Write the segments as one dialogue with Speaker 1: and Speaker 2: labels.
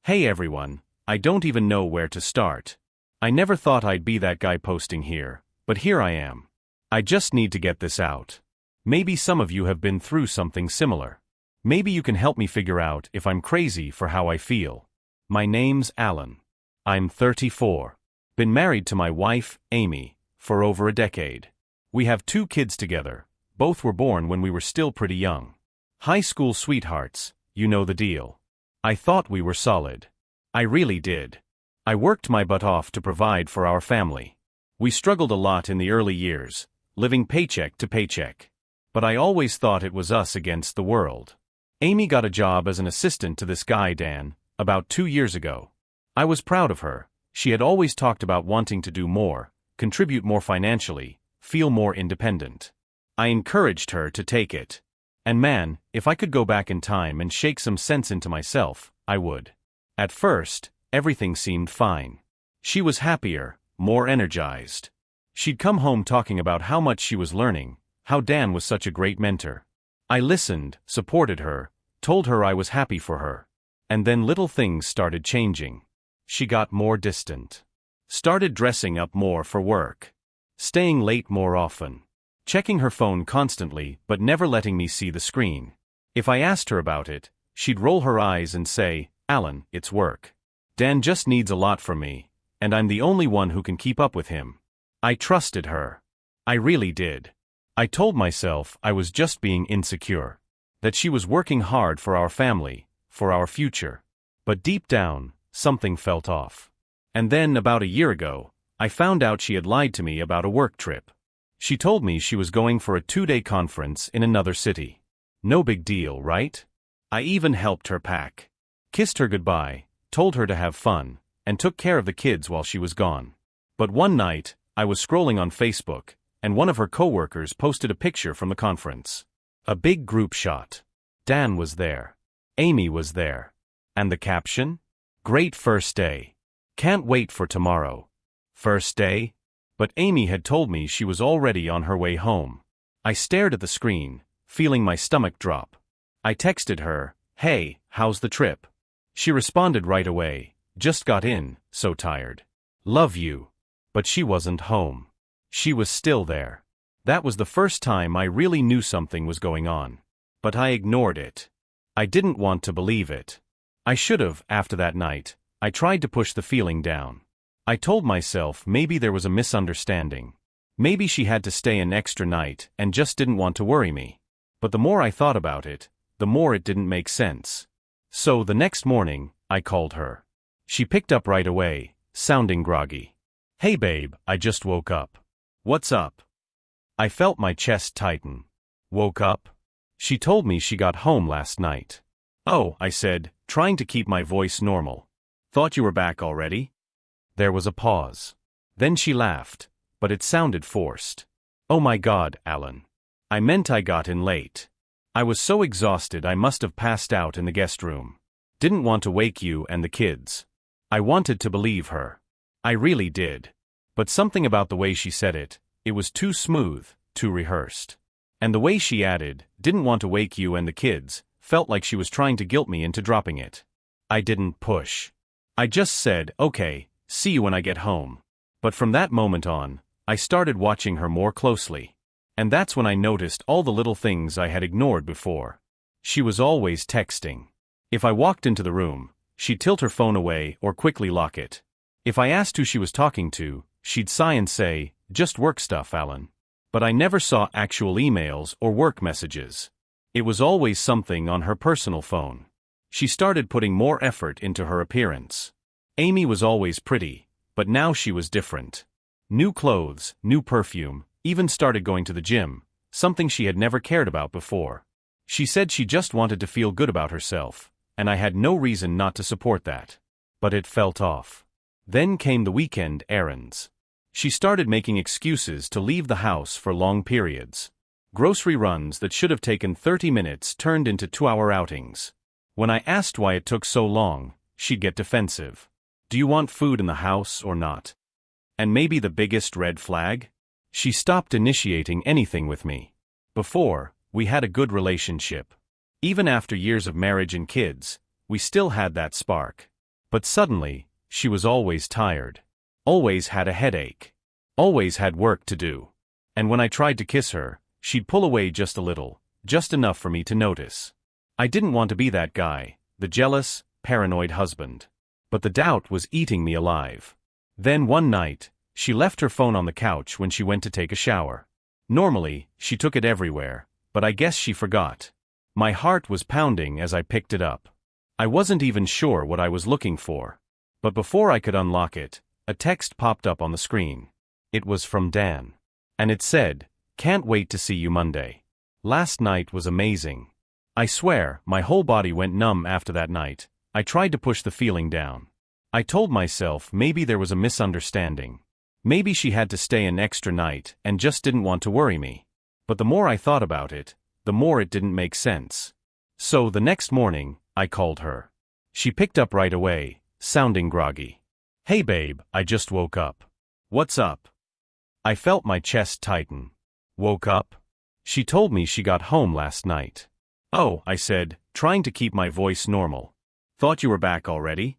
Speaker 1: Hey everyone, I don't even know where to start. I never thought I'd be that guy posting here, but here I am. I just need to get this out. Maybe some of you have been through something similar. Maybe you can help me figure out if I'm crazy for how I feel. My name's Alan. I'm 34. Been married to my wife, Amy, for over a decade. We have 2 kids together. Both were born when we were still pretty young. High school sweethearts, you know the deal. I thought we were solid. I really did. I worked my butt off to provide for our family. We struggled a lot in the early years, living paycheck to paycheck. But I always thought it was us against the world. Amy got a job as an assistant to this guy Dan, about 2 years ago. I was proud of her. She had always talked about wanting to do more, contribute more financially, feel more independent. I encouraged her to take it. And man, if I could go back in time and shake some sense into myself, I would. At first, everything seemed fine. She was happier, more energized. She'd come home talking about how much she was learning, how Dan was such a great mentor. I listened, supported her, told her I was happy for her. And then little things started changing. She got more distant. Started dressing up more for work. Staying late more often. Checking her phone constantly but never letting me see the screen. If I asked her about it, she'd roll her eyes and say, "Alan, it's work. Dan just needs a lot from me, and I'm the only one who can keep up with him." I trusted her. I really did. I told myself I was just being insecure. That she was working hard for our family, for our future. But deep down, something felt off. And then, about a year ago, I found out she had lied to me about a work trip. She told me she was going for a 2-day conference in another city. No big deal, right? I even helped her pack. Kissed her goodbye, told her to have fun, and took care of the kids while she was gone. But one night, I was scrolling on Facebook, and one of her coworkers posted a picture from the conference. A big group shot. Dan was there. Amy was there. And the caption? "Great first day. Can't wait for tomorrow." First day? But Amy had told me she was already on her way home. I stared at the screen, feeling my stomach drop. I texted her, "Hey, how's the trip?" She responded right away, "Just got in, so tired. Love you." But she wasn't home. She was still there. That was the first time I really knew something was going on. But I ignored it. I didn't want to believe it. I should have, after that night. I tried to push the feeling down. I told myself maybe there was a misunderstanding. Maybe she had to stay an extra night and just didn't want to worry me. But the more I thought about it, the more it didn't make sense. So the next morning, I called her. She picked up right away, sounding groggy. "Hey babe, I just woke up." "What's up?" I felt my chest tighten. "Woke up?" She told me she got home last night. "Oh," I said, trying to keep my voice normal. "Thought you were back already?" There was a pause. Then she laughed, but it sounded forced. "Oh my God, Alan. I meant I got in late. I was so exhausted I must have passed out in the guest room. Didn't want to wake you and the kids." I wanted to believe her. I really did. But something about the way she said it, it was too smooth, too rehearsed. And the way she added, "Didn't want to wake you and the kids," felt like she was trying to guilt me into dropping it. I didn't push. I just said, "Okay, see you when I get home." But from that moment on, I started watching her more closely. And that's when I noticed all the little things I had ignored before. She was always texting. If I walked into the room, she'd tilt her phone away or quickly lock it. If I asked who she was talking to, she'd sigh and say, "Just work stuff, Alan." But I never saw actual emails or work messages. It was always something on her personal phone. She started putting more effort into her appearance. Amy was always pretty, but now she was different. New clothes, new perfume, even started going to the gym, something she had never cared about before. She said she just wanted to feel good about herself, and I had no reason not to support that. But it felt off. Then came the weekend errands. She started making excuses to leave the house for long periods. Grocery runs that should have taken 30 minutes turned into 2-hour outings. When I asked why it took so long, she'd get defensive. "Do you want food in the house or not?" And maybe the biggest red flag? She stopped initiating anything with me. Before, we had a good relationship. Even after years of marriage and kids, we still had that spark. But suddenly, she was always tired. Always had a headache. Always had work to do. And when I tried to kiss her, she'd pull away just a little, just enough for me to notice. I didn't want to be that guy, the jealous, paranoid husband. But the doubt was eating me alive. Then one night, she left her phone on the couch when she went to take a shower. Normally, she took it everywhere, but I guess she forgot. My heart was pounding as I picked it up. I wasn't even sure what I was looking for. But before I could unlock it, a text popped up on the screen. It was from Dan. And it said, "Can't wait to see you Monday. Last night was amazing." I swear, my whole body went numb after that night. I tried to push the feeling down. I told myself maybe there was a misunderstanding. Maybe she had to stay an extra night and just didn't want to worry me. But the more I thought about it, the more it didn't make sense. So the next morning, I called her. She picked up right away, sounding groggy. "Hey babe, I just woke up." "What's up?" I felt my chest tighten. "Woke up?" She told me she got home last night. "Oh," I said, trying to keep my voice normal. "Thought you were back already?"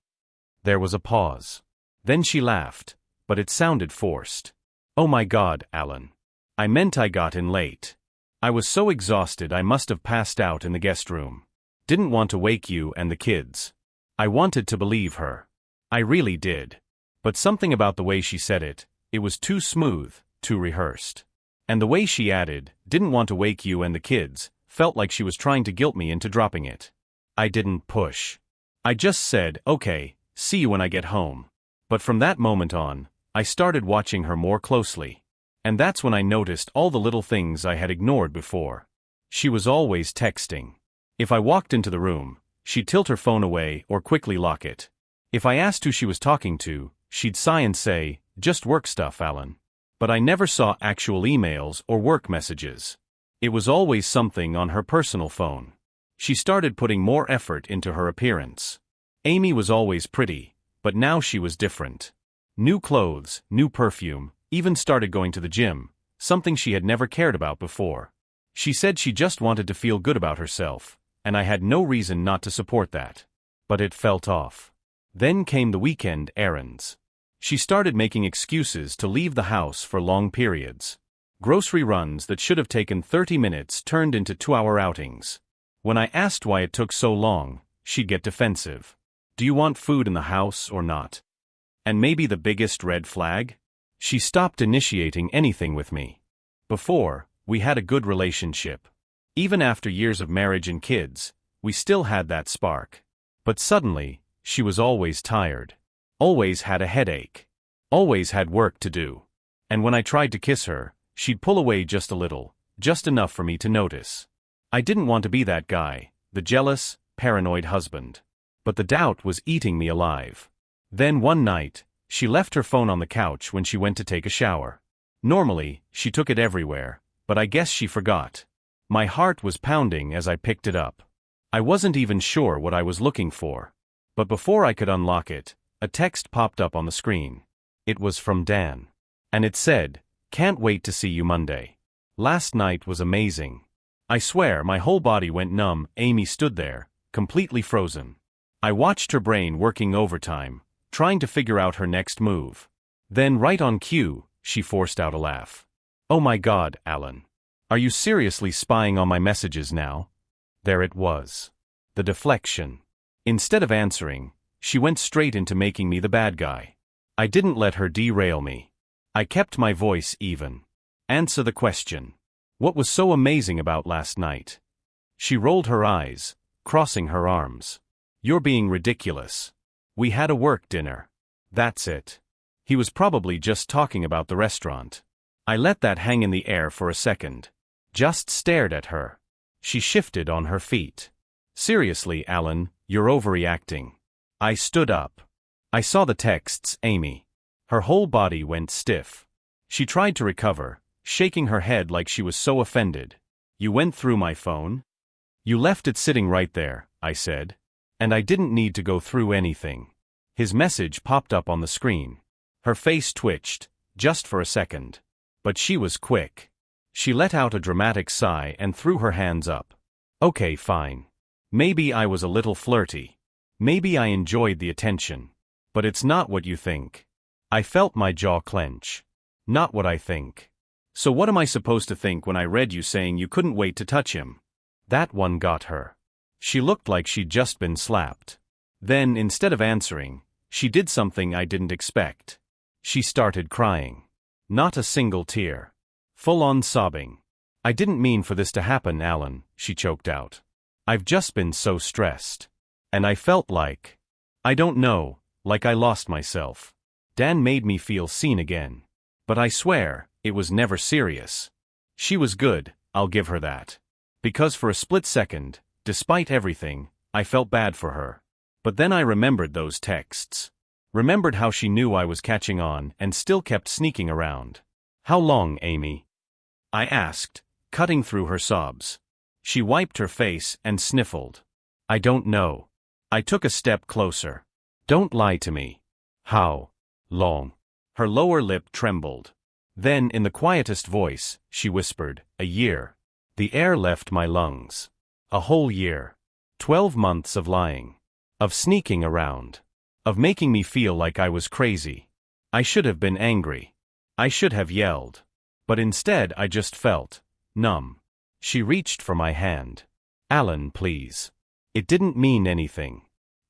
Speaker 1: There was a pause. Then she laughed, but it sounded forced. "Oh my God, Alan. I meant I got in late. I was so exhausted I must have passed out in the guest room. Didn't want to wake you and the kids." I wanted to believe her. I really did. But something about the way she said it, it was too smooth, too rehearsed. And the way she added, "didn't want to wake you and the kids," felt like she was trying to guilt me into dropping it. I didn't push. I just said, "Okay, see you when I get home." But from that moment on, I started watching her more closely. And that's when I noticed all the little things I had ignored before. She was always texting. If I walked into the room, she'd tilt her phone away or quickly lock it. If I asked who she was talking to, she'd sigh and say, "Just work stuff, Alan." But I never saw actual emails or work messages. It was always something on her personal phone. She started putting more effort into her appearance. Amy was always pretty, but now she was different. New clothes, new perfume, even started going to the gym, something she had never cared about before. She said she just wanted to feel good about herself, and I had no reason not to support that. But it felt off. Then came the weekend errands. She started making excuses to leave the house for long periods. Grocery runs that should have taken 30 minutes turned into 2-hour outings. When I asked why it took so long, she'd get defensive. "Do you want food in the house or not?" And maybe the biggest red flag? She stopped initiating anything with me. Before, we had a good relationship. Even after years of marriage and kids, we still had that spark. But suddenly, she was always tired. Always had a headache. Always had work to do. And when I tried to kiss her, she'd pull away just a little, just enough for me to notice. I didn't want to be that guy, the jealous, paranoid husband. But the doubt was eating me alive. Then one night, she left her phone on the couch when she went to take a shower. Normally, she took it everywhere, but I guess she forgot. My heart was pounding as I picked it up. I wasn't even sure what I was looking for. But before I could unlock it, a text popped up on the screen. It was from Dan. And it said, "Can't wait to see you Monday. Last night was amazing." I swear my whole body went numb. Amy stood there, completely frozen. I watched her brain working overtime, trying to figure out her next move. Then right on cue, she forced out a laugh. "Oh my God, Alan. Are you seriously spying on my messages now?" There it was. The deflection. Instead of answering, she went straight into making me the bad guy. I didn't let her derail me. I kept my voice even. "Answer the question. What was so amazing about last night?" She rolled her eyes, crossing her arms. "You're being ridiculous. We had a work dinner. That's it." He was probably just talking about the restaurant. I let that hang in the air for a second. Just stared at her. She shifted on her feet. "Seriously, Alan, you're overreacting." I stood up. I saw the texts, Amy. Her whole body went stiff. She tried to recover, shaking her head like she was so offended. "You went through my phone?" "You left it sitting right there," I said. "And I didn't need to go through anything." His message popped up on the screen. Her face twitched, just for a second. But she was quick. She let out a dramatic sigh and threw her hands up. "Okay, fine. Maybe I was a little flirty. Maybe I enjoyed the attention. But it's not what you think. I felt my jaw clench. Not what I think. So what am I supposed to think when I read you saying you couldn't wait to touch him? That one got her. She looked like she'd just been slapped. Then, instead of answering, she did something I didn't expect. She started crying. Not a single tear. Full-on sobbing. I didn't mean for this to happen, Alan, she choked out. I've just been so stressed. And I felt like, I don't know, like I lost myself. Dan made me feel seen again. But I swear, it was never serious. She was good, I'll give her that. Because for a split second, despite everything, I felt bad for her. But then I remembered those texts. Remembered how she knew I was catching on and still kept sneaking around. How long, Amy? I asked, cutting through her sobs. She wiped her face and sniffled. I don't know. I took a step closer. Don't lie to me. How long? Her lower lip trembled. Then, in the quietest voice, she whispered, a year. The air left my lungs. A whole year. 12 months of lying. Of sneaking around. Of making me feel like I was crazy. I should have been angry. I should have yelled. But instead I just felt numb. She reached for my hand. Alan, please. It didn't mean anything.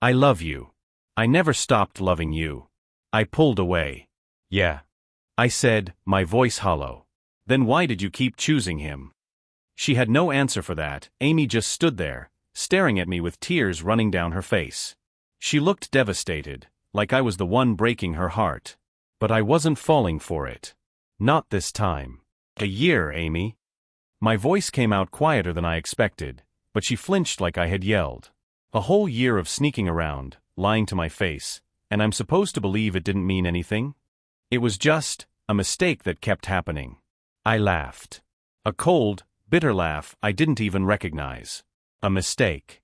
Speaker 1: I love you. I never stopped loving you. I pulled away. Yeah. I said, my voice hollow. Then why did you keep choosing him? She had no answer for that. Amy just stood there, staring at me with tears running down her face. She looked devastated, like I was the one breaking her heart. But I wasn't falling for it. Not this time. A year, Amy. My voice came out quieter than I expected, but she flinched like I had yelled. A whole year of sneaking around, lying to my face, and I'm supposed to believe it didn't mean anything? It was just a mistake that kept happening. I laughed. A cold, bitter laugh I didn't even recognize. A mistake.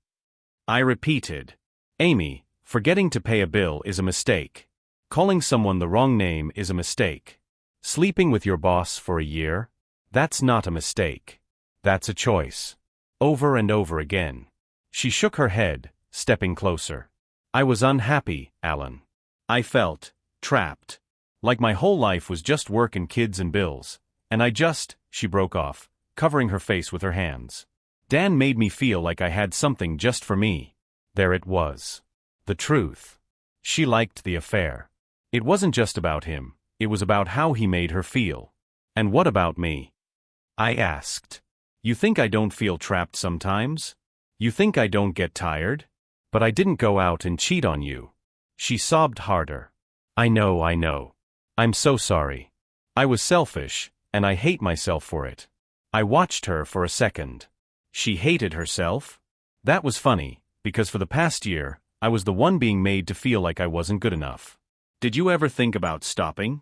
Speaker 1: I repeated. Amy, forgetting to pay a bill is a mistake. Calling someone the wrong name is a mistake. Sleeping with your boss for a year? That's not a mistake. That's a choice. Over and over again. She shook her head, stepping closer. I was unhappy, Alan. I felt trapped. Like my whole life was just work and kids and bills. And she broke off, covering her face with her hands. Dan made me feel like I had something just for me. There it was. The truth. She liked the affair. It wasn't just about him, it was about how he made her feel. And what about me? I asked. You think I don't feel trapped sometimes? You think I don't get tired? But I didn't go out and cheat on you. She sobbed harder. I know. I'm so sorry. I was selfish, and I hate myself for it. I watched her for a second. She hated herself? That was funny, because for the past year, I was the one being made to feel like I wasn't good enough. Did you ever think about stopping?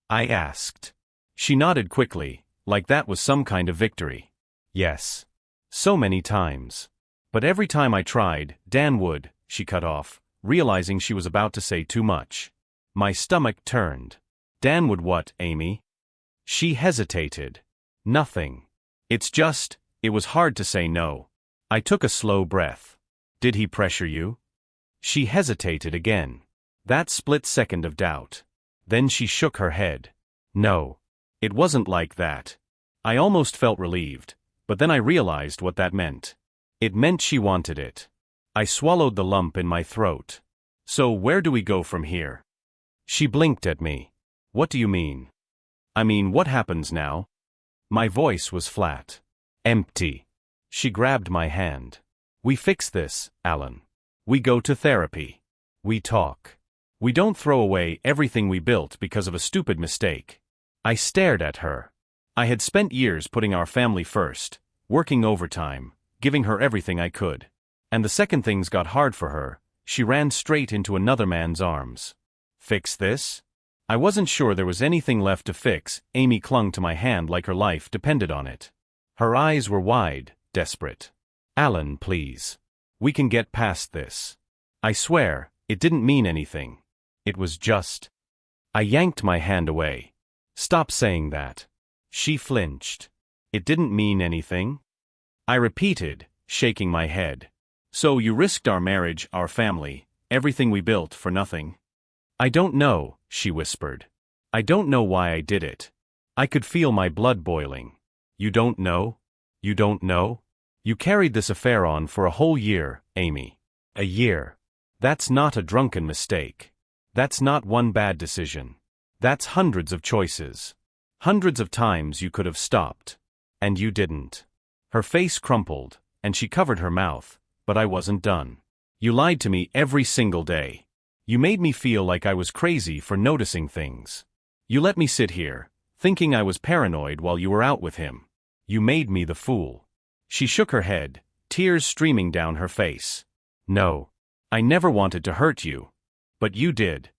Speaker 1: I asked. She nodded quickly, like that was some kind of victory. Yes. So many times. But every time I tried, Dan would, she cut off, realizing she was about to say too much. My stomach turned. Dan would what, Amy? She hesitated. Nothing. It was hard to say no. I took a slow breath. Did he pressure you? She hesitated again. That split second of doubt. Then she shook her head. No. It wasn't like that. I almost felt relieved, but then I realized what that meant. It meant she wanted it. I swallowed the lump in my throat. So where do we go from here? She blinked at me. What do you mean? I mean, what happens now? My voice was flat. Empty. She grabbed my hand. We fix this, Alan. We go to therapy. We talk. We don't throw away everything we built because of a stupid mistake. I stared at her. I had spent years putting our family first, working overtime, giving her everything I could. And the second things got hard for her, she ran straight into another man's arms. Fix this? I wasn't sure there was anything left to fix. Amy clung to my hand like her life depended on it. Her eyes were wide, desperate. Alan, please. We can get past this. I swear, it didn't mean anything. It was just. I yanked my hand away. Stop saying that. She flinched. It didn't mean anything? I repeated, shaking my head. So you risked our marriage, our family, everything we built for nothing? I don't know, she whispered. I don't know why I did it. I could feel my blood boiling. You don't know? You don't know? You carried this affair on for a whole year, Amy. A year. That's not a drunken mistake. That's not one bad decision. That's hundreds of choices. Hundreds of times you could have stopped. And you didn't. Her face crumpled, and she covered her mouth, but I wasn't done. You lied to me every single day. You made me feel like I was crazy for noticing things. You let me sit here, thinking I was paranoid while you were out with him. You made me the fool. She shook her head, tears streaming down her face. No. I never wanted to hurt you. But you did.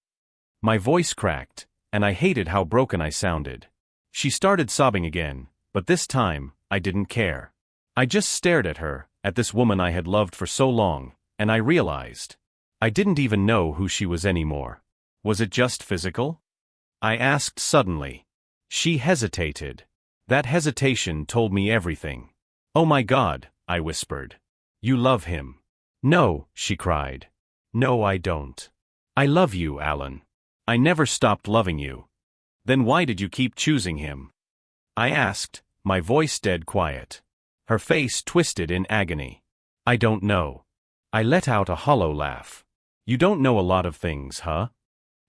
Speaker 1: My voice cracked, and I hated how broken I sounded. She started sobbing again, but this time, I didn't care. I just stared at her, at this woman I had loved for so long, and I realized. I didn't even know who she was anymore. Was it just physical? I asked suddenly. She hesitated. That hesitation told me everything. Oh my God, I whispered. You love him. No, she cried. No, I don't. I love you, Alan. I never stopped loving you. Then why did you keep choosing him? I asked, my voice dead quiet. Her face twisted in agony. I don't know. I let out a hollow laugh. You don't know a lot of things, huh?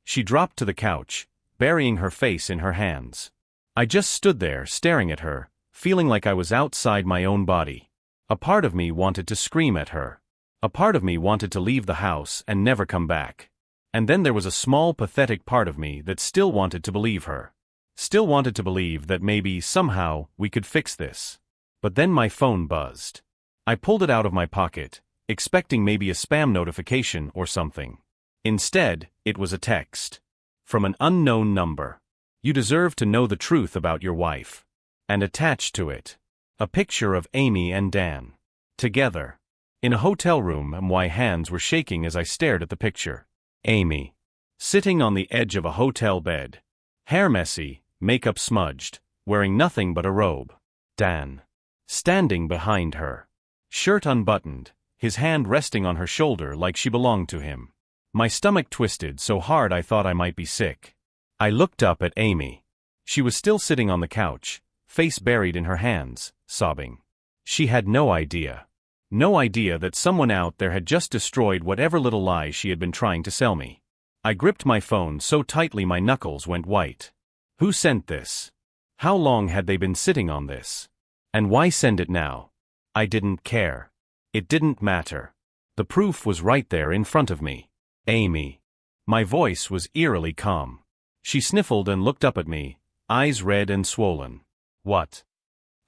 Speaker 1: She dropped to the couch, burying her face in her hands. I just stood there staring at her, feeling like I was outside my own body. A part of me wanted to scream at her. A part of me wanted to leave the house and never come back. And then there was a small pathetic part of me that still wanted to believe her. Still wanted to believe that maybe, somehow, we could fix this. But then my phone buzzed. I pulled it out of my pocket, expecting maybe a spam notification or something. Instead, it was a text. From an unknown number. You deserve to know the truth about your wife. And attached to it, a picture of Amy and Dan. Together. In a hotel room, and my hands were shaking as I stared at the picture. Amy. Sitting on the edge of a hotel bed. Hair messy, makeup smudged, wearing nothing but a robe. Dan. Standing behind her. Shirt unbuttoned, his hand resting on her shoulder like she belonged to him. My stomach twisted so hard I thought I might be sick. I looked up at Amy. She was still sitting on the couch, face buried in her hands, sobbing. She had no idea. No idea that someone out there had just destroyed whatever little lie she had been trying to sell me. I gripped my phone so tightly my knuckles went white. Who sent this? How long had they been sitting on this? And why send it now? I didn't care. It didn't matter. The proof was right there in front of me. Amy. My voice was eerily calm. She sniffled and looked up at me, eyes red and swollen. What?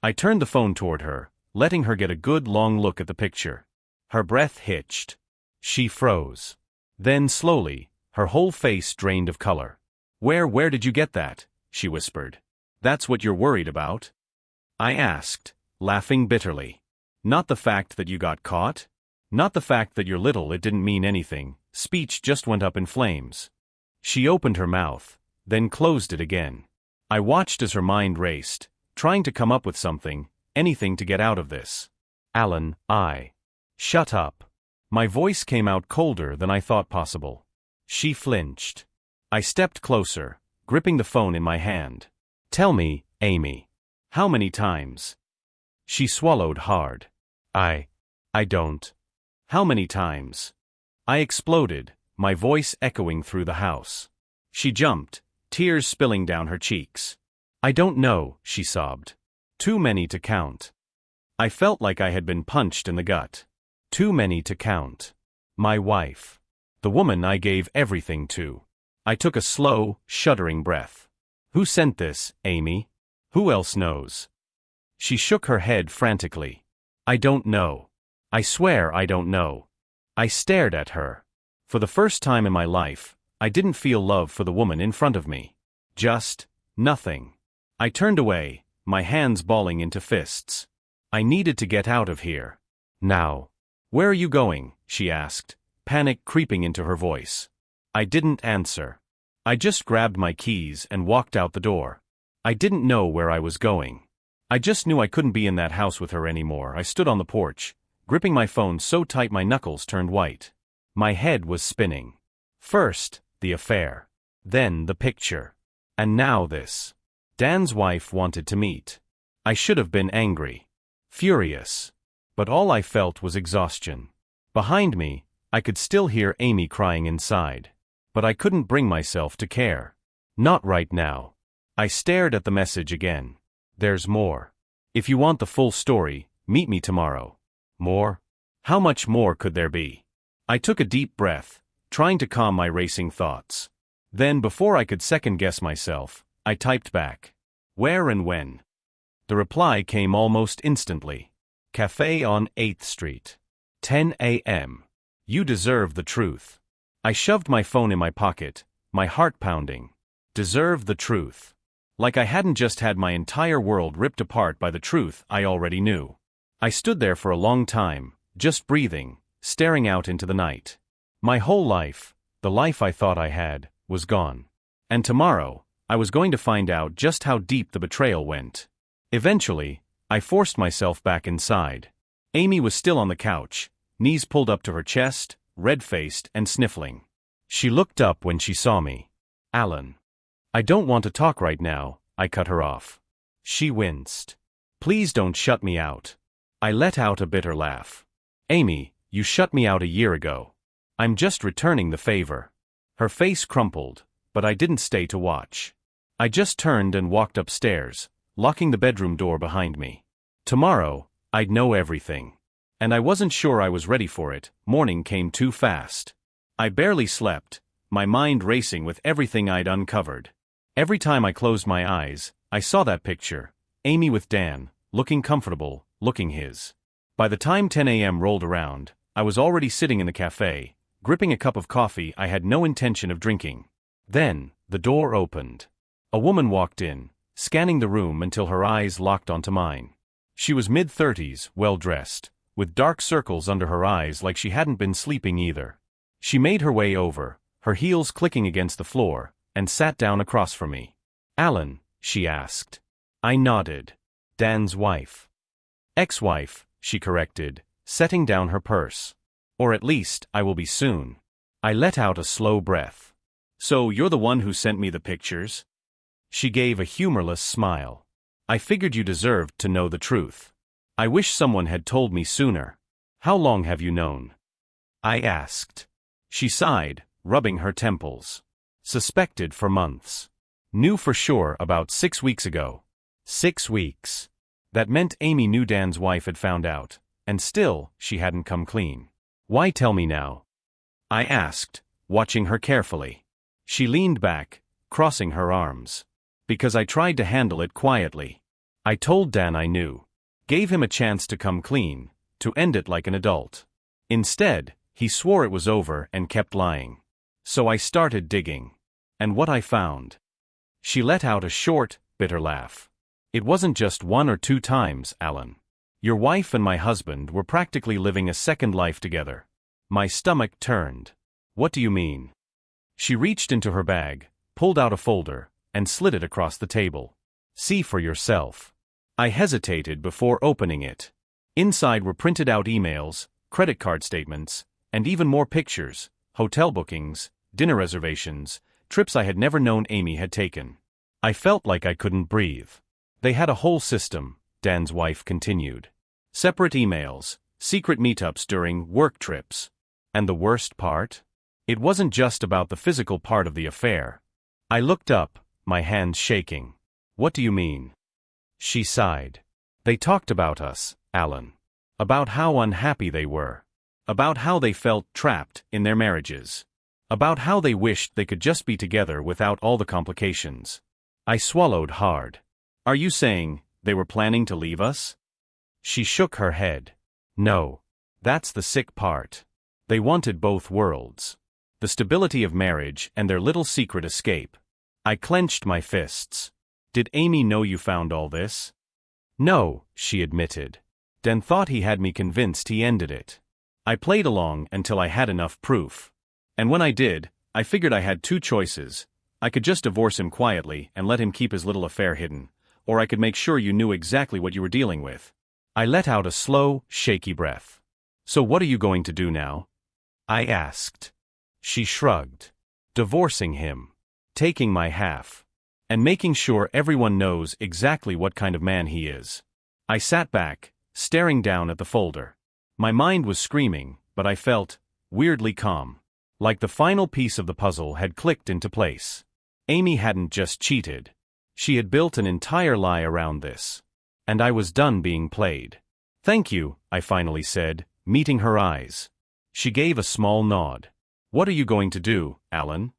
Speaker 1: I turned the phone toward her, letting her get a good long look at the picture. Her breath hitched. She froze. Then slowly, her whole face drained of color. Where did you get that? She whispered. That's what you're worried about? I asked, laughing bitterly. Not the fact that you got caught? Not the fact that you're little, it didn't mean anything. Speech just went up in flames. She opened her mouth, then closed it again. I watched as her mind raced, trying to come up with something, anything to get out of this. Alan, Shut up. My voice came out colder than I thought possible. She flinched. I stepped closer, gripping the phone in my hand. Tell me, Amy. How many times? She swallowed hard. I don't. How many times? I exploded, my voice echoing through the house. She jumped, tears spilling down her cheeks. I don't know, she sobbed. Too many to count. I felt like I had been punched in the gut. Too many to count. My wife. The woman I gave everything to. I took a slow, shuddering breath. Who sent this, Amy? Who else knows? She shook her head frantically. I don't know. I swear I don't know. I stared at her. For the first time in my life, I didn't feel love for the woman in front of me. Just nothing. I turned away, my hands balling into fists. I needed to get out of here. Now. Where are you going? She asked, panic creeping into her voice. I didn't answer. I just grabbed my keys and walked out the door. I didn't know where I was going. I just knew I couldn't be in that house with her anymore. I stood on the porch, gripping my phone so tight my knuckles turned white. My head was spinning. First, the the affair. Then the picture. And now this. Dan's wife wanted to meet. I should have been angry. Furious. But all I felt was exhaustion. Behind me, I could still hear Amy crying inside. But I couldn't bring myself to care. Not right now. I stared at the message again. There's more. If you want the full story, meet me tomorrow. More? How much more could there be? I took a deep breath, trying to calm my racing thoughts. Then, before I could second-guess myself, I typed back. Where and when? The reply came almost instantly. Cafe on 8th Street. 10 a.m. You deserve the truth. I shoved my phone in my pocket, my heart pounding. Deserve the truth. Like I hadn't just had my entire world ripped apart by the truth I already knew. I stood there for a long time, just breathing, staring out into the night. My whole life, the life I thought I had, was gone. And tomorrow, I was going to find out just how deep the betrayal went. Eventually, I forced myself back inside. Amy was still on the couch, knees pulled up to her chest, red-faced and sniffling. She looked up when she saw me. Alan. I don't want to talk right now, I cut her off. She winced. Please don't shut me out. I let out a bitter laugh. Amy, you shut me out a year ago. I'm just returning the favor. Her face crumpled, but I didn't stay to watch. I just turned and walked upstairs, locking the bedroom door behind me. Tomorrow, I'd know everything. And I wasn't sure I was ready for it. Morning came too fast. I barely slept, my mind racing with everything I'd uncovered. Every time I closed my eyes, I saw that picture, Amy with Dan, looking comfortable, looking his. By the time 10 a.m. rolled around, I was already sitting in the cafe, gripping a cup of coffee I had no intention of drinking. Then, the door opened. A woman walked in, scanning the room until her eyes locked onto mine. She was mid-30s, well-dressed, with dark circles under her eyes like she hadn't been sleeping either. She made her way over, her heels clicking against the floor, and sat down across from me. Alan, she asked. I nodded. Dan's wife. Ex-wife, she corrected, setting down her purse. Or at least, I will be soon. I let out a slow breath. So you're the one who sent me the pictures? She gave a humorless smile. I figured you deserved to know the truth. I wish someone had told me sooner. How long have you known? I asked. She sighed, rubbing her temples. Suspected for months. Knew for sure about 6 weeks ago. 6 weeks. That meant Amy knew Dan's wife had found out, and still, she hadn't come clean. Why tell me now? I asked, watching her carefully. She leaned back, crossing her arms. Because I tried to handle it quietly. I told Dan I knew. Gave him a chance to come clean, to end it like an adult. Instead, he swore it was over and kept lying. So I started digging. And what I found. She let out a short, bitter laugh. It wasn't just 1 or 2 times, Alan. Your wife and my husband were practically living a second life together. My stomach turned. What do you mean? She reached into her bag, pulled out a folder, and slid it across the table. See for yourself. I hesitated before opening it. Inside were printed out emails, credit card statements, and even more pictures, hotel bookings, dinner reservations, trips I had never known Amy had taken. I felt like I couldn't breathe. They had a whole system, Dan's wife continued. Separate emails, secret meetups during work trips. And the worst part? It wasn't just about the physical part of the affair. I looked up, my hands shaking. What do you mean? She sighed. They talked about us, Alan. About how unhappy they were. About how they felt trapped in their marriages. About how they wished they could just be together without all the complications. I swallowed hard. Are you saying they were planning to leave us? She shook her head. No. That's the sick part. They wanted both worlds. The stability of marriage and their little secret escape. I clenched my fists. Did Amy know you found all this? No, she admitted. Dan thought he had me convinced he ended it. I played along until I had enough proof. And when I did, I figured I had 2 choices. I could just divorce him quietly and let him keep his little affair hidden, or I could make sure you knew exactly what you were dealing with. I let out a slow, shaky breath. So what are you going to do now? I asked. She shrugged. divorcing him, taking my half, and making sure everyone knows exactly what kind of man he is. I sat back, staring down at the folder. My mind was screaming, but I felt weirdly calm. Like the final piece of the puzzle had clicked into place. Amy hadn't just cheated. She had built an entire lie around this. And I was done being played. "Thank you," I finally said, meeting her eyes. She gave a small nod. "What are you going to do, Alan?"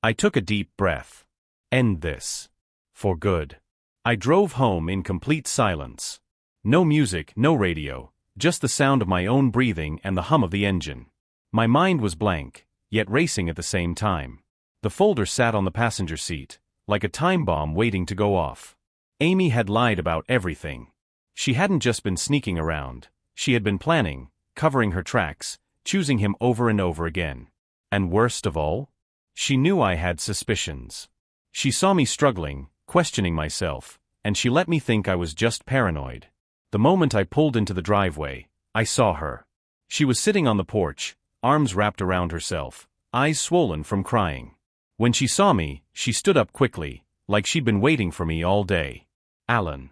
Speaker 1: I took a deep breath. "End this. For good." I drove home in complete silence. No music, no radio, just the sound of my own breathing and the hum of the engine. My mind was blank, yet racing at the same time. The folder sat on the passenger seat, like a time bomb waiting to go off. Amy had lied about everything. She hadn't just been sneaking around. She had been planning, covering her tracks, choosing him over and over again. And worst of all, she knew I had suspicions. She saw me struggling, questioning myself, and she let me think I was just paranoid. The moment I pulled into the driveway, I saw her. She was sitting on the porch, arms wrapped around herself, eyes swollen from crying. When she saw me, she stood up quickly, like she'd been waiting for me all day. "Alan."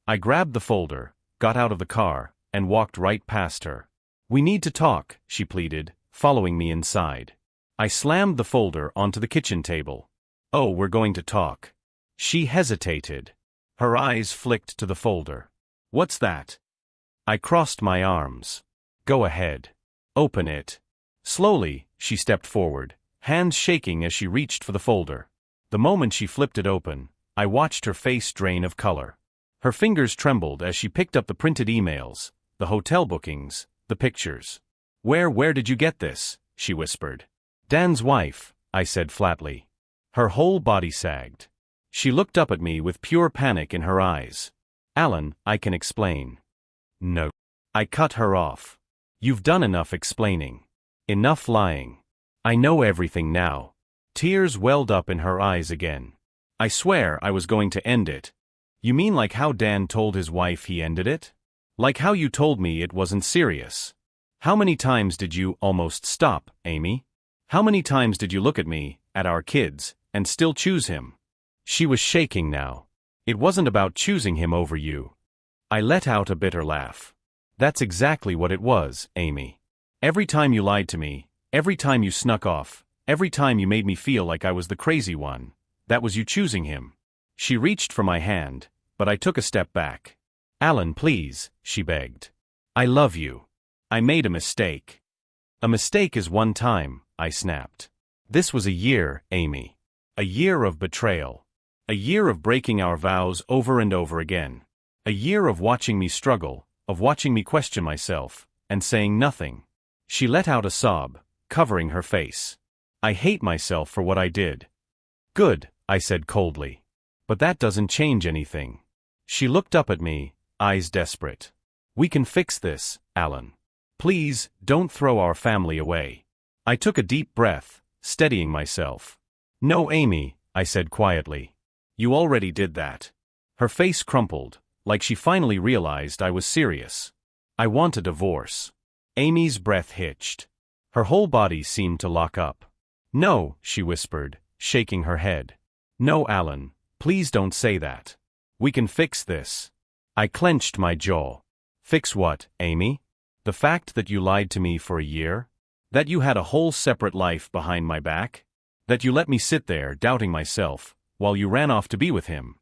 Speaker 1: I grabbed the folder, got out of the car, and walked right past her. "We need to talk," she pleaded, following me inside. I slammed the folder onto the kitchen table. "Oh, we're going to talk." She hesitated. Her eyes flicked to the folder. "What's that?" I crossed my arms. "Go ahead. Open it." Slowly, she stepped forward, hands shaking as she reached for the folder. The moment she flipped it open, I watched her face drain of color. Her fingers trembled as she picked up the printed emails, the hotel bookings, the pictures. Where did you get this?" she whispered. "Dan's wife," I said flatly. Her whole body sagged. She looked up at me with pure panic in her eyes. "Alan, I can explain." "No." I cut her off. "You've done enough explaining. Enough lying. I know everything now." Tears welled up in her eyes again. "I swear I was going to end it." "You mean like how Dan told his wife he ended it? Like how you told me it wasn't serious? How many times did you almost stop, Amy? How many times did you look at me, at our kids, and still choose him?" She was shaking now. "It wasn't about choosing him over you." I let out a bitter laugh. "That's exactly what it was, Amy. Every time you lied to me, every time you snuck off, every time you made me feel like I was the crazy one, that was you choosing him." She reached for my hand, but I took a step back. "Alan, please," she begged. "I love you. I made a mistake." "A mistake is one time," I snapped. "This was a year, Amy. A year of betrayal. A year of breaking our vows over and over again. A year of watching me struggle, of watching me question myself, and saying nothing." She let out a sob, covering her face. "I hate myself for what I did." "Good," I said coldly. "But that doesn't change anything." She looked up at me, eyes desperate. "We can fix this, Alan. Please, don't throw our family away." I took a deep breath, steadying myself. "No, Amy," I said quietly. "You already did that." Her face crumpled, like she finally realized I was serious. "I want a divorce." Amy's breath hitched. Her whole body seemed to lock up. "No," she whispered, shaking her head. "No, Alan, please don't say that. We can fix this." I clenched my jaw. "Fix what, Amy? The fact that you lied to me for a year? That you had a whole separate life behind my back? That you let me sit there doubting myself, while you ran off to be with him?"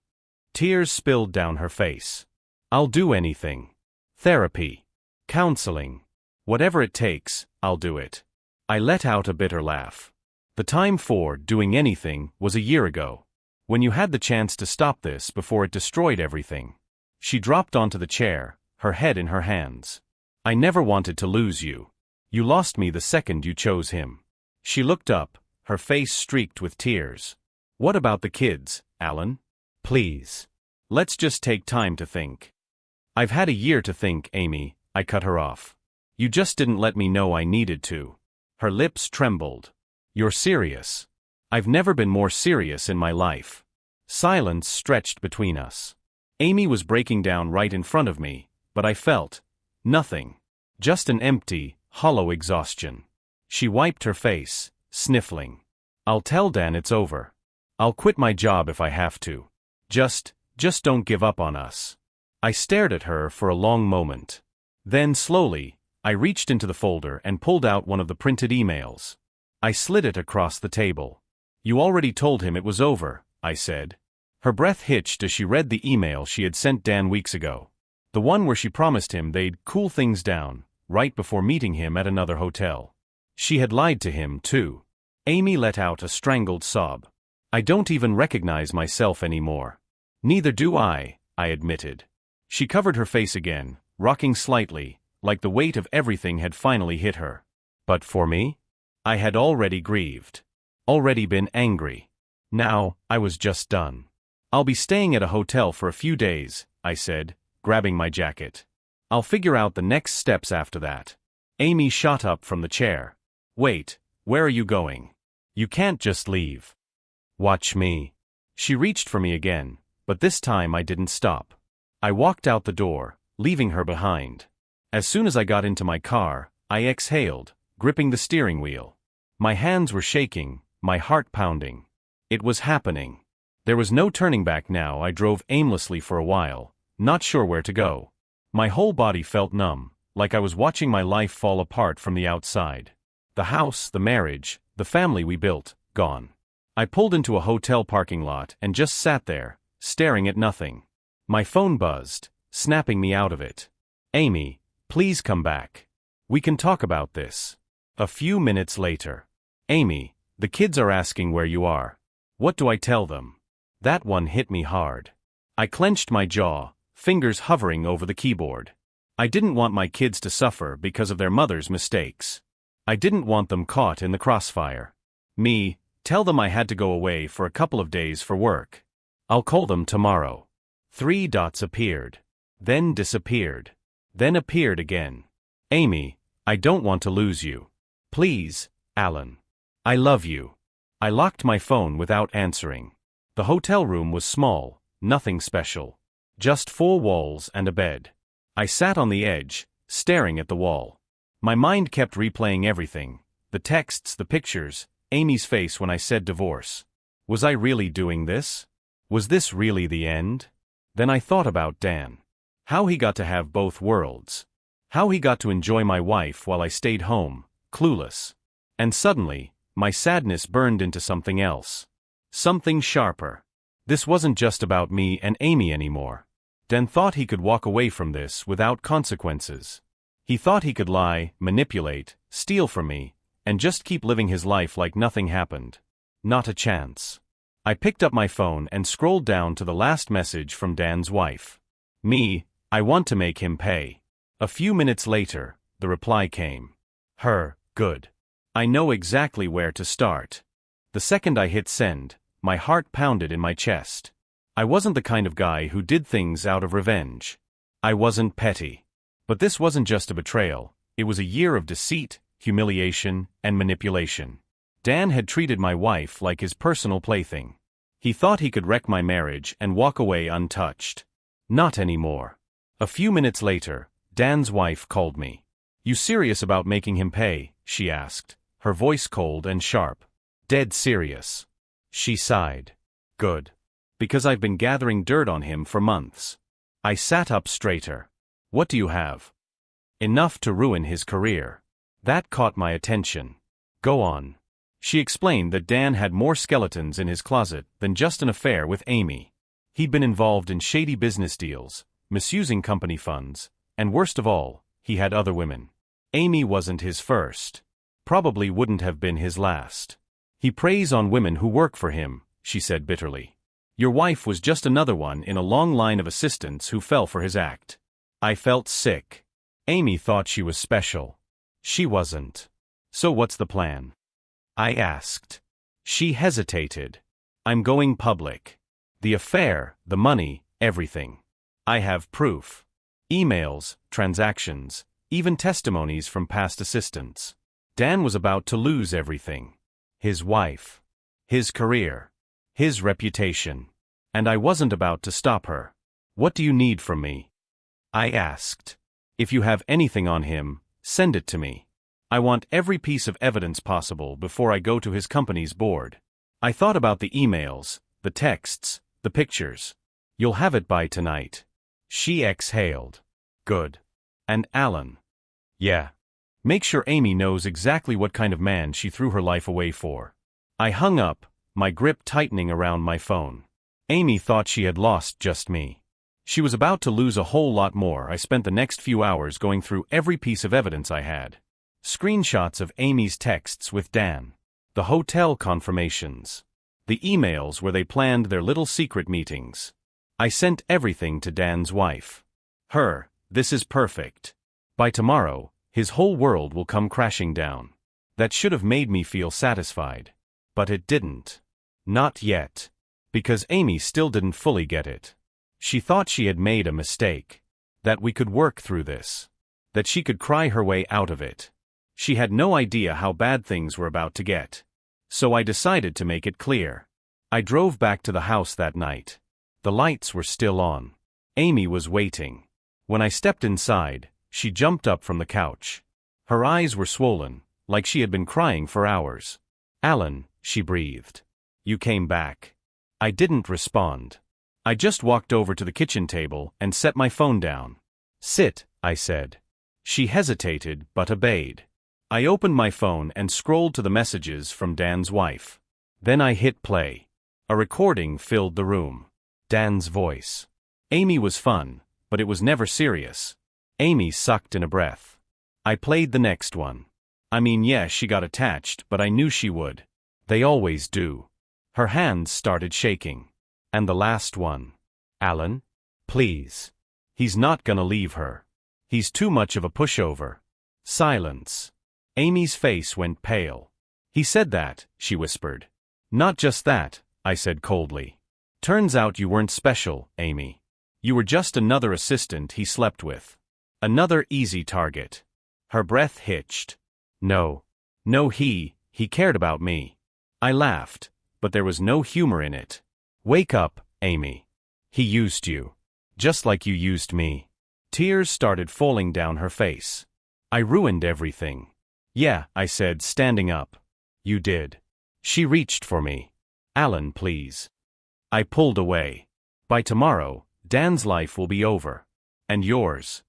Speaker 1: Tears spilled down her face. "I'll do anything. Therapy. Counseling. Whatever it takes, I'll do it." I let out a bitter laugh. The time for doing anything was a year ago. When you had the chance to stop this before it destroyed everything. She dropped onto the chair, her head in her hands. "I never wanted to lose you. You lost me the second you chose him." She looked up, her face streaked with tears. "What about the kids, Alan? Please. Let's just take time to think." "I've had a year to think, Amy," I cut her off. "You just didn't let me know I needed to." Her lips trembled. "You're serious?" "I've never been more serious in my life." Silence stretched between us. Amy was breaking down right in front of me, but I felt nothing. Just an empty, hollow exhaustion. She wiped her face, sniffling. I'll tell Dan it's over. I'll quit my job if I have to. Just don't give up on us. I stared at her for a long moment. Then slowly, I reached into the folder and pulled out one of the printed emails. I slid it across the table. You already told him it was over, I said. Her breath hitched as she read the email she had sent Dan weeks ago. The one where she promised him they'd cool things down, right before meeting him at another hotel. She had lied to him, too. Amy let out a strangled sob. I don't even recognize myself anymore. Neither do I admitted. She covered her face again, rocking slightly, like the weight of everything had finally hit her. But for me? I had already grieved. Already been angry. Now, I was just done. I'll be staying at a hotel for a few days, I said, grabbing my jacket. I'll figure out the next steps after that. Amy shot up from the chair. Wait, where are you going? You can't just leave. Watch me. She reached for me again, but this time I didn't stop. I walked out the door, leaving her behind. As soon as I got into my car, I exhaled, gripping the steering wheel. My hands were shaking, my heart pounding. It was happening. There was no turning back now. I drove aimlessly for a while, not sure where to go. My whole body felt numb, like I was watching my life fall apart from the outside. The house, the marriage, the family we built, gone. I pulled into a hotel parking lot and just sat there, staring at nothing. My phone buzzed, snapping me out of it. Amy, please come back. We can talk about this. A few minutes later. Amy, the kids are asking where you are. What do I tell them? That one hit me hard. I clenched my jaw, fingers hovering over the keyboard. I didn't want my kids to suffer because of their mother's mistakes. I didn't want them caught in the crossfire. Tell them I had to go away for a couple of days for work. I'll call them tomorrow. 3 dots appeared. Then disappeared. Then appeared again. Amy, I don't want to lose you. Please, Alan. I love you. I locked my phone without answering. The hotel room was small, nothing special. Just 4 walls and a bed. I sat on the edge, staring at the wall. My mind kept replaying everything. The texts, the pictures, Amy's face when I said divorce. Was I really doing this? Was this really the end? Then I thought about Dan. How he got to have both worlds. How he got to enjoy my wife while I stayed home, clueless. And suddenly, my sadness burned into something else. Something sharper. This wasn't just about me and Amy anymore. Dan thought he could walk away from this without consequences. He thought he could lie, manipulate, steal from me, and just keep living his life like nothing happened. Not a chance. I picked up my phone and scrolled down to the last message from Dan's wife. I want to make him pay. A few minutes later, the reply came. Good. I know exactly where to start. The second I hit send, my heart pounded in my chest. I wasn't the kind of guy who did things out of revenge. I wasn't petty. But this wasn't just a betrayal, it was a year of deceit, humiliation, and manipulation. Dan had treated my wife like his personal plaything. He thought he could wreck my marriage and walk away untouched. Not anymore. A few minutes later, Dan's wife called me. You serious about making him pay? She asked, her voice cold and sharp. Dead serious. She sighed. Good. Because I've been gathering dirt on him for months. I sat up straighter. What do you have? Enough to ruin his career. That caught my attention. Go on. She explained that Dan had more skeletons in his closet than just an affair with Amy. He'd been involved in shady business deals, misusing company funds, and worst of all, he had other women. Amy wasn't his first. Probably wouldn't have been his last. He preys on women who work for him, she said bitterly. Your wife was just another one in a long line of assistants who fell for his act. I felt sick. Amy thought she was special. She wasn't. So what's the plan? I asked. She hesitated. I'm going public. The affair, the money, everything. I have proof. Emails, transactions, even testimonies from past assistants. Dan was about to lose everything. His wife. His career. His reputation. And I wasn't about to stop her. What do you need from me? I asked. If you have anything on him, send it to me. I want every piece of evidence possible before I go to his company's board. I thought about the emails, the texts, the pictures. You'll have it by tonight. She exhaled. Good. And Alan? Yeah. Make sure Amy knows exactly what kind of man she threw her life away for. I hung up, my grip tightening around my phone. Amy thought she had lost just me. She was about to lose a whole lot more. I spent the next few hours going through every piece of evidence I had. Screenshots of Amy's texts with Dan. The hotel confirmations. The emails where they planned their little secret meetings. I sent everything to Dan's wife. This is perfect. By tomorrow, his whole world will come crashing down. That should have made me feel satisfied. But it didn't. Not yet. Because Amy still didn't fully get it. She thought she had made a mistake. That we could work through this. That she could cry her way out of it. She had no idea how bad things were about to get. So I decided to make it clear. I drove back to the house that night. The lights were still on. Amy was waiting. When I stepped inside, she jumped up from the couch. Her eyes were swollen, like she had been crying for hours. Alan, she breathed. You came back. I didn't respond. I just walked over to the kitchen table and set my phone down. Sit, I said. She hesitated but obeyed. I opened my phone and scrolled to the messages from Dan's wife. Then I hit play. A recording filled the room. Dan's voice. Amy was fun, but it was never serious. Amy sucked in a breath. I played the next one. I mean, yes, she got attached, but I knew she would. They always do. Her hands started shaking. And the last one. Alan? Please. He's not gonna leave her. He's too much of a pushover. Silence. Amy's face went pale. He said that, she whispered. Not just that, I said coldly. Turns out you weren't special, Amy. You were just another assistant he slept with. Another easy target. Her breath hitched. No, he cared about me. I laughed, but there was no humor in it. Wake up, Amy. He used you. Just like you used me. Tears started falling down her face. I ruined everything. Yeah, I said, standing up. You did. She reached for me. Alan, please. I pulled away. By tomorrow, Dan's life will be over. And yours.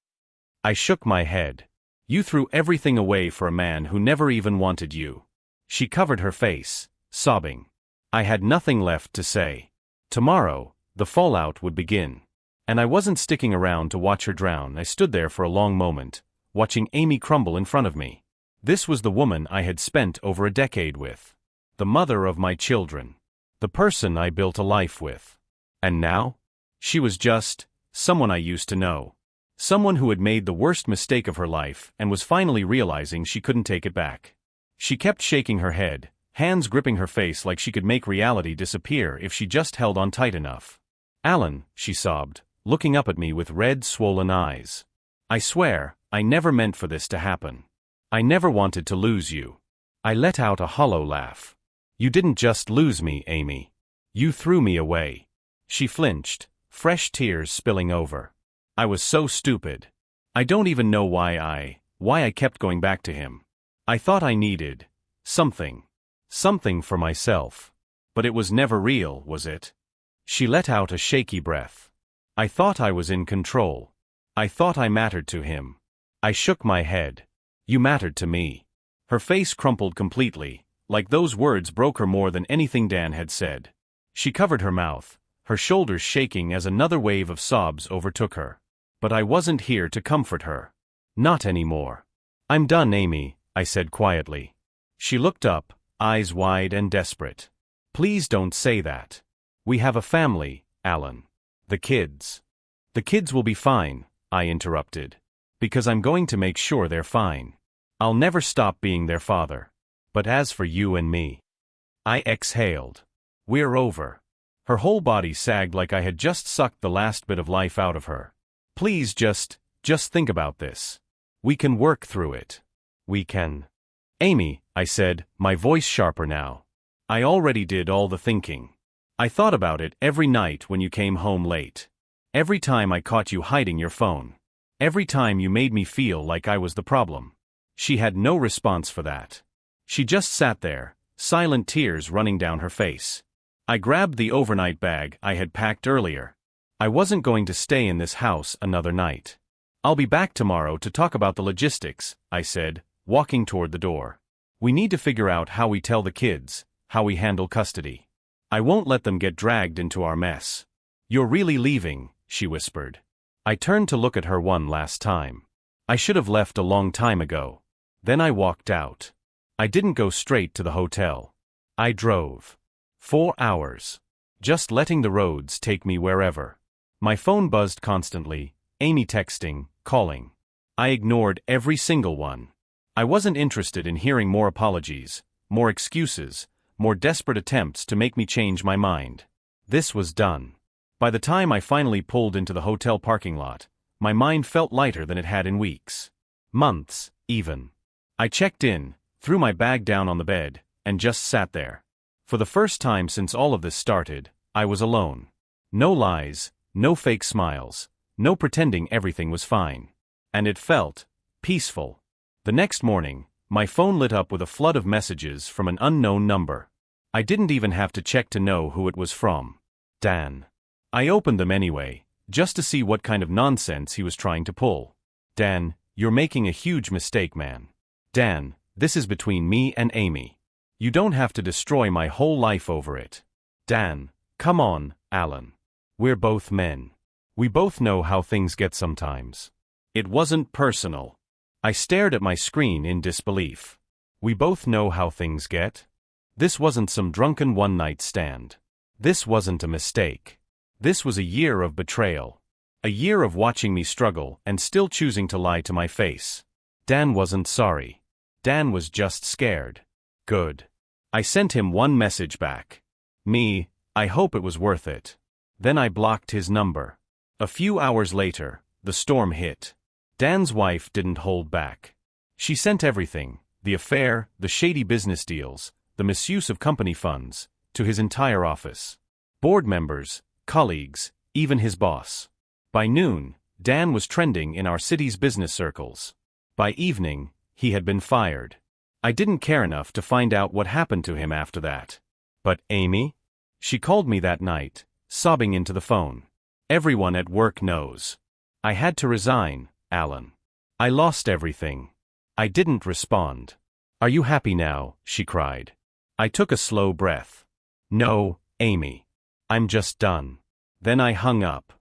Speaker 1: I shook my head. You threw everything away for a man who never even wanted you. She covered her face, sobbing. I had nothing left to say. Tomorrow, the fallout would begin. And I wasn't sticking around to watch her drown. I stood there for a long moment, watching Amy crumble in front of me. This was the woman I had spent over a decade with. The mother of my children. The person I built a life with. And now? She was just someone I used to know. Someone who had made the worst mistake of her life and was finally realizing she couldn't take it back. She kept shaking her head, hands gripping her face like she could make reality disappear if she just held on tight enough. Alan, she sobbed, looking up at me with red, swollen eyes. I swear, I never meant for this to happen. I never wanted to lose you. I let out a hollow laugh. You didn't just lose me, Amy. You threw me away. She flinched, fresh tears spilling over. I was so stupid. I don't even know why I kept going back to him. I thought I needed something for myself. But it was never real, was it? She let out a shaky breath. I thought I was in control. I thought I mattered to him. I shook my head. You mattered to me. Her face crumpled completely, like those words broke her more than anything Dan had said. She covered her mouth, her shoulders shaking as another wave of sobs overtook her. But I wasn't here to comfort her. Not anymore. I'm done, Amy, I said quietly. She looked up, eyes wide and desperate. Please don't say that. We have a family, Alan. The kids. The kids will be fine, I interrupted. Because I'm going to make sure they're fine. I'll never stop being their father. But as for you and me. I exhaled. We're over. Her whole body sagged like I had just sucked the last bit of life out of her. Please just think about this. We can work through it. We can. Amy, I said, my voice sharper now. I already did all the thinking. I thought about it every night when you came home late. Every time I caught you hiding your phone. Every time you made me feel like I was the problem. She had no response for that. She just sat there, silent tears running down her face. I grabbed the overnight bag I had packed earlier. I wasn't going to stay in this house another night. I'll be back tomorrow to talk about the logistics, I said, walking toward the door. We need to figure out how we tell the kids, how we handle custody. I won't let them get dragged into our mess. You're really leaving, she whispered. I turned to look at her one last time. I should have left a long time ago. Then I walked out. I didn't go straight to the hotel. I drove. 4 hours. Just letting the roads take me wherever. My phone buzzed constantly, Amy texting, calling. I ignored every single one. I wasn't interested in hearing more apologies, more excuses, more desperate attempts to make me change my mind. This was done. By the time I finally pulled into the hotel parking lot, my mind felt lighter than it had in weeks. Months, even. I checked in, threw my bag down on the bed, and just sat there. For the first time since all of this started, I was alone. No lies, no fake smiles, no pretending everything was fine. And it felt peaceful. The next morning, my phone lit up with a flood of messages from an unknown number. I didn't even have to check to know who it was from. Dan. I opened them anyway, just to see what kind of nonsense he was trying to pull. Dan, you're making a huge mistake, man. Dan, this is between me and Amy. You don't have to destroy my whole life over it. Dan, come on, Alan. We're both men. We both know how things get sometimes. It wasn't personal. I stared at my screen in disbelief. We both know how things get. This wasn't some drunken one-night stand. This wasn't a mistake. This was a year of betrayal. A year of watching me struggle and still choosing to lie to my face. Dan wasn't sorry. Dan was just scared. Good. I sent him one message back. Me, I hope it was worth it. Then I blocked his number. A few hours later, the storm hit. Dan's wife didn't hold back. She sent everything, the affair, the shady business deals, the misuse of company funds, to his entire office. Board members, colleagues, even his boss. By noon, Dan was trending in our city's business circles. By evening, he had been fired. I didn't care enough to find out what happened to him after that. But Amy? She called me that night, sobbing into the phone. Everyone at work knows. I had to resign, Alan. I lost everything. I didn't respond. Are you happy now? She cried. I took a slow breath. No, Amy. I'm just done. Then I hung up.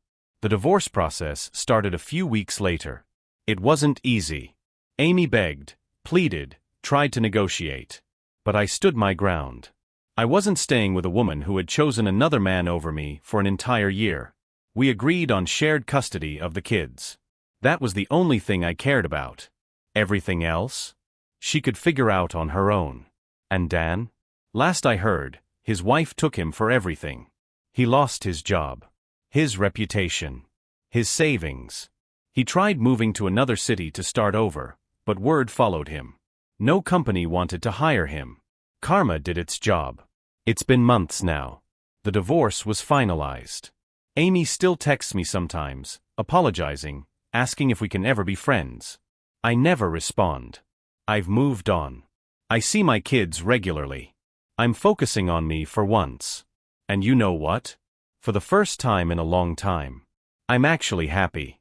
Speaker 1: The divorce process started a few weeks later. It wasn't easy. Amy begged, pleaded, tried to negotiate. But I stood my ground. I wasn't staying with a woman who had chosen another man over me for an entire year. We agreed on shared custody of the kids. That was the only thing I cared about. Everything else? She could figure out on her own. And Dan? Last I heard, his wife took him for everything. He lost his job, his reputation, his savings. He tried moving to another city to start over, but word followed him. No company wanted to hire him. Karma did its job. It's been months now. The divorce was finalized. Amy still texts me sometimes, apologizing, asking if we can ever be friends. I never respond. I've moved on. I see my kids regularly. I'm focusing on me for once. And you know what? For the first time in a long time, I'm actually happy.